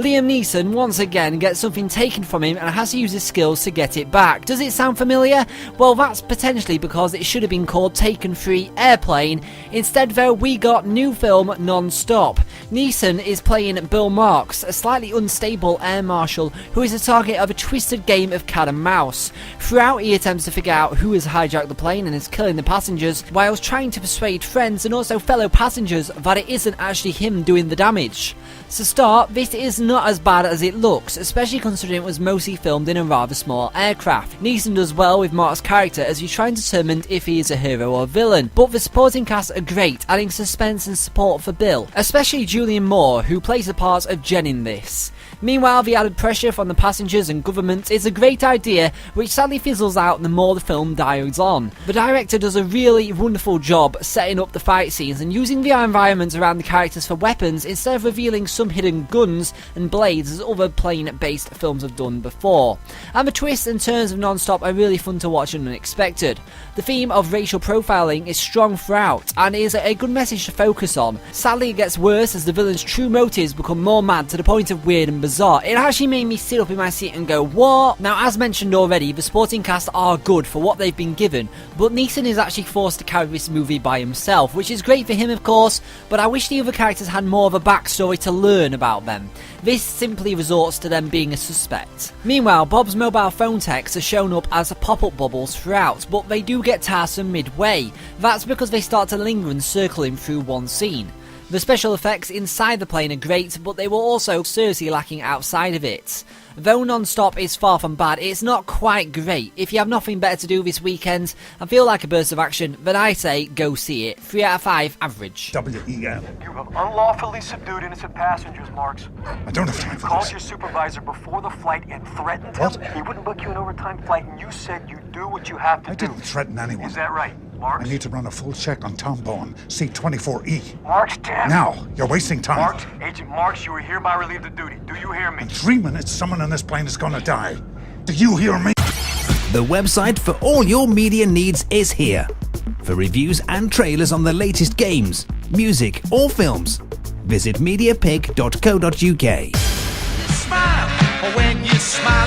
Liam Neeson once again gets something taken from him and has to use his skills to get it back. Does it sound familiar? Well, that's potentially because it should have been called Taken 3 Airplane. Instead though, we got new film Non-Stop. Neeson is playing Bill Marks, a slightly unstable air marshal who is the target of a twisted game of cat and mouse. Throughout, he attempts to figure out who has hijacked the plane and is killing the passengers, whilst trying to persuade friends and also fellow passengers that it isn't actually him doing the damage. To start, this is not as bad as it looks, especially considering it was mostly filmed in a rather small aircraft. Neeson does well with Mark's character as you try and determine if he is a hero or villain, but the supporting cast are great, adding suspense and support for Bill, especially Julianne Moore, who plays the part of Jen in this. Meanwhile, the added pressure from the passengers and government is a great idea, which sadly fizzles out the more the film dials on. The director does a really wonderful job setting up the fight scenes and using the environment around the characters for weapons instead of revealing some hidden guns and blades as other plane-based films have done before. And the twists and turns of Non-Stop are really fun to watch and unexpected. The theme of racial profiling is strong throughout and is a good message to focus on. Sadly, it gets worse as the villain's true motives become more mad to the point of weird and bizarre. It actually made me sit up in my seat and go, what? Now, as mentioned already, the supporting cast are good for what they've been given, but Neeson is actually forced to carry this movie by himself, which is great for him of course, but I wish the other characters had more of a backstory to learn about them. This simply resorts to them being a suspect. Meanwhile, Bob's mobile phone texts are shown up as pop-up bubbles throughout, but they do get tiresome midway. That's because they start to linger and circle him through one scene. The special effects inside the plane are great, but they were also seriously lacking outside of it. Though Non-Stop is far from bad, it's not quite great. If you have nothing better to do this weekend and feel like a burst of action, then I say go see it. 3 out of 5 average. W-E-M. You have unlawfully subdued innocent passengers, Marks. I don't have time for Called this. your supervisor before the flight and threatened him. What? He wouldn't book you an overtime flight, and you said you'd do what you have to I do. didn't threaten anyone. Is that right, Marks? I need to run a full check on Tom Bowen, C-24E. Marks, damn. Now, you're wasting time. Marks, Agent Marks, you are hereby relieved of duty. Do you hear me? In 3 minutes, someone on this plane is gonna die. Do you hear me? The website for all your media needs is here. For reviews and trailers on the latest games, music, or films, visit mediapig.co.uk. Smile when you smile.